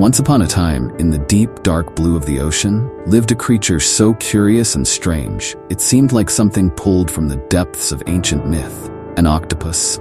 Once upon a time, in the deep, dark blue of the ocean, lived a creature so curious and strange, it seemed like something pulled from the depths of ancient myth: an octopus.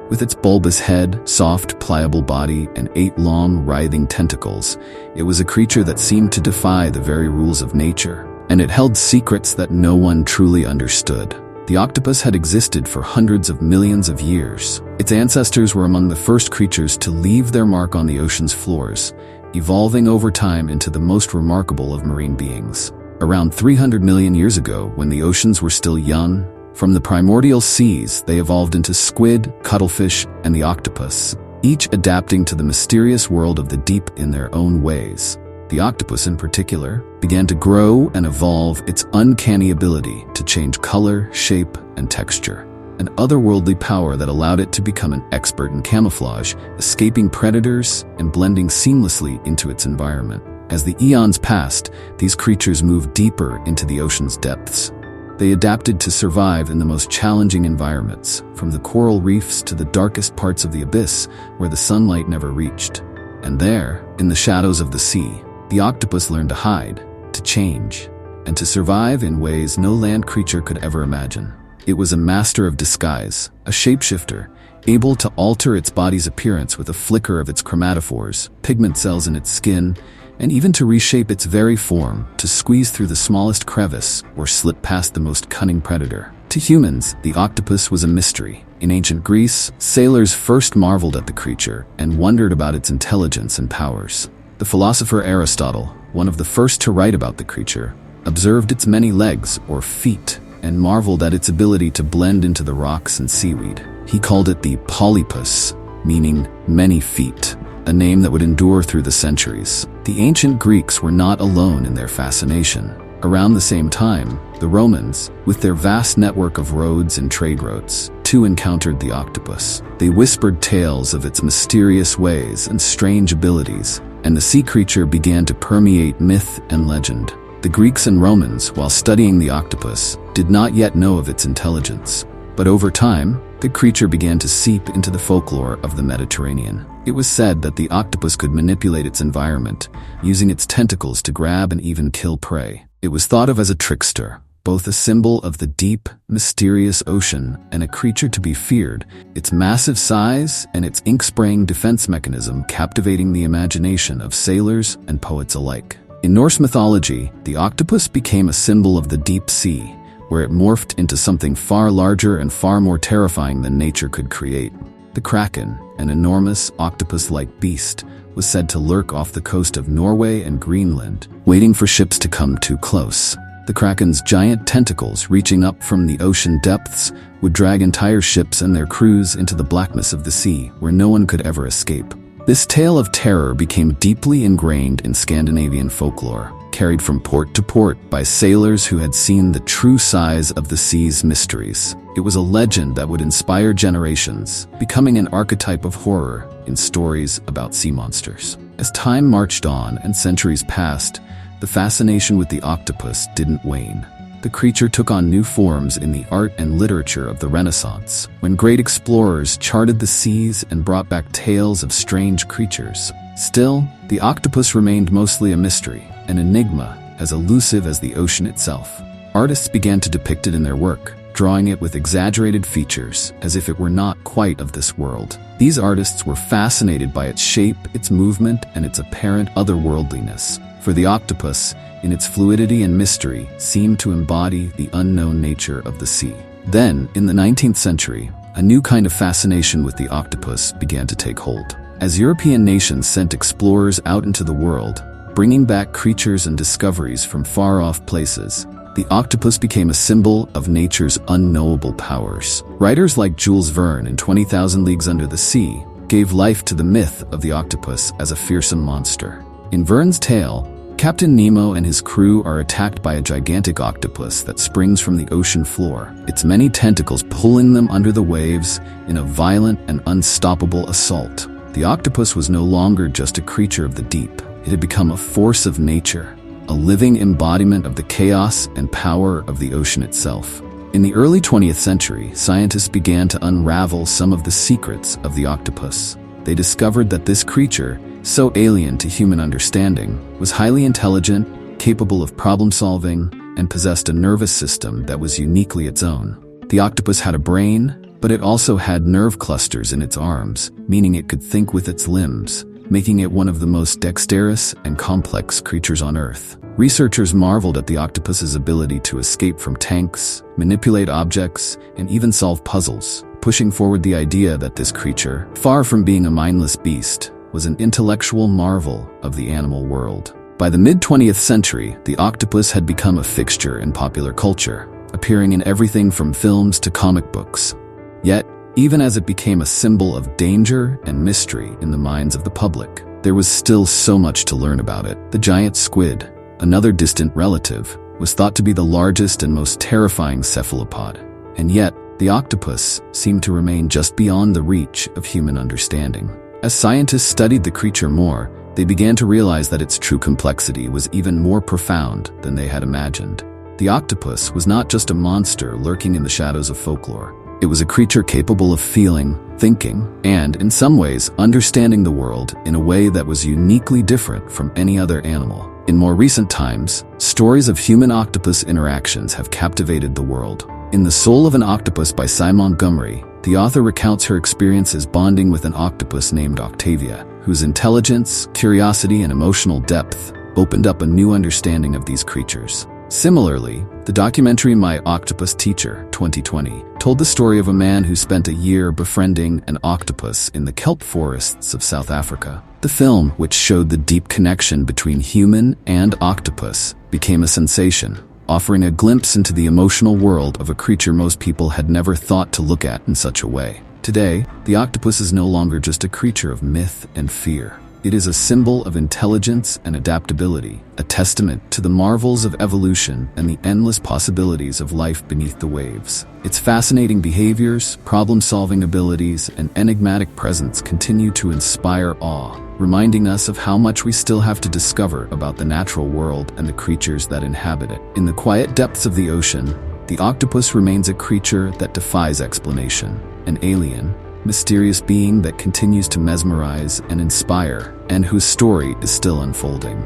With its bulbous head, soft, pliable body, and 8 long, writhing tentacles, it was a creature that seemed to defy the very rules of nature, and it held secrets that no one truly understood. The octopus had existed for hundreds of millions of years. Its ancestors were among the first creatures to leave their mark on the ocean's floors, evolving over time into the most remarkable of marine beings. Around 300 million years ago, when the oceans were still young, from the primordial seas they evolved into squid, cuttlefish, and the octopus, each adapting to the mysterious world of the deep in their own ways. The octopus in particular began to grow and evolve its uncanny ability to change color, shape, and texture, an otherworldly power that allowed it to become an expert in camouflage, escaping predators and blending seamlessly into its environment. As the eons passed, these creatures moved deeper into the ocean's depths. They adapted to survive in the most challenging environments, from the coral reefs to the darkest parts of the abyss where the sunlight never reached. And there, in the shadows of the sea, the octopus learned to hide, to change, and to survive in ways no land creature could ever imagine. It was a master of disguise, a shapeshifter, able to alter its body's appearance with a flicker of its chromatophores, pigment cells in its skin, and even to reshape its very form, to squeeze through the smallest crevice or slip past the most cunning predator. To humans, the octopus was a mystery. In ancient Greece, sailors first marveled at the creature and wondered about its intelligence and powers. The philosopher Aristotle, one of the first to write about the creature, observed its many legs, or feet, and marveled at its ability to blend into the rocks and seaweed. He called it the polypus, meaning many feet, a name that would endure through the centuries. The ancient Greeks were not alone in their fascination. Around the same time, the Romans, with their vast network of roads and trade routes, too encountered the octopus. They whispered tales of its mysterious ways and strange abilities, and the sea creature began to permeate myth and legend. The Greeks and Romans, while studying the octopus, did not yet know of its intelligence. But over time, the creature began to seep into the folklore of the Mediterranean. It was said that the octopus could manipulate its environment, using its tentacles to grab and even kill prey. It was thought of as a trickster, both a symbol of the deep, mysterious ocean and a creature to be feared, its massive size and its ink-spraying defense mechanism captivating the imagination of sailors and poets alike. In Norse mythology, the octopus became a symbol of the deep sea, where it morphed into something far larger and far more terrifying than nature could create. The kraken, an enormous octopus-like beast, was said to lurk off the coast of Norway and Greenland, waiting for ships to come too close. The kraken's giant tentacles, reaching up from the ocean depths, would drag entire ships and their crews into the blackness of the sea, where no one could ever escape. This tale of terror became deeply ingrained in Scandinavian folklore, carried from port to port by sailors who had seen the true size of the sea's mysteries. It was a legend that would inspire generations, becoming an archetype of horror in stories about sea monsters. As time marched on and centuries passed, the fascination with the octopus didn't wane. The creature took on new forms in the art and literature of the Renaissance, when great explorers charted the seas and brought back tales of strange creatures. Still, the octopus remained mostly a mystery, an enigma as elusive as the ocean itself. Artists began to depict it in their work, drawing it with exaggerated features, as if it were not quite of this world. These artists were fascinated by its shape, its movement, and its apparent otherworldliness. For the octopus, in its fluidity and mystery, seemed to embody the unknown nature of the sea. Then, in the 19th century, a new kind of fascination with the octopus began to take hold. As European nations sent explorers out into the world, bringing back creatures and discoveries from far-off places, the octopus became a symbol of nature's unknowable powers. Writers like Jules Verne in 20,000 Leagues Under the Sea gave life to the myth of the octopus as a fearsome monster. In Verne's tale, Captain Nemo and his crew are attacked by a gigantic octopus that springs from the ocean floor, its many tentacles pulling them under the waves in a violent and unstoppable assault. The octopus was no longer just a creature of the deep. It had become a force of nature, a living embodiment of the chaos and power of the ocean itself. In the early 20th century, scientists began to unravel some of the secrets of the octopus. They discovered that this creature, so alien to human understanding, was highly intelligent, capable of problem-solving, and possessed a nervous system that was uniquely its own. The octopus had a brain, but it also had nerve clusters in its arms, meaning it could think with its limbs, making it one of the most dexterous and complex creatures on Earth. Researchers marveled at the octopus's ability to escape from tanks, manipulate objects, and even solve puzzles, pushing forward the idea that this creature, far from being a mindless beast, was an intellectual marvel of the animal world. By the mid-20th century, the octopus had become a fixture in popular culture, appearing in everything from films to comic books. Yet, even as it became a symbol of danger and mystery in the minds of the public, there was still so much to learn about it. The giant squid, another distant relative, was thought to be the largest and most terrifying cephalopod. And yet, the octopus seemed to remain just beyond the reach of human understanding. As scientists studied the creature more, they began to realize that its true complexity was even more profound than they had imagined. The octopus was not just a monster lurking in the shadows of folklore. It was a creature capable of feeling, thinking, and, in some ways, understanding the world in a way that was uniquely different from any other animal. In more recent times, stories of human-octopus interactions have captivated the world. In The Soul of an Octopus by Cy Montgomery, the author recounts her experiences bonding with an octopus named Octavia, whose intelligence, curiosity, and emotional depth opened up a new understanding of these creatures. Similarly, the documentary My Octopus Teacher, 2020, told the story of a man who spent a year befriending an octopus in the kelp forests of South Africa. The film, which showed the deep connection between human and octopus, became a sensation, offering a glimpse into the emotional world of a creature most people had never thought to look at in such a way. Today, the octopus is no longer just a creature of myth and fear. It is a symbol of intelligence and adaptability, a testament to the marvels of evolution and the endless possibilities of life beneath the waves. Its fascinating behaviors, problem-solving abilities, and enigmatic presence continue to inspire awe, reminding us of how much we still have to discover about the natural world and the creatures that inhabit it. In the quiet depths of the ocean, the octopus remains a creature that defies explanation, an alien, mysterious being that continues to mesmerize and inspire, and whose story is still unfolding.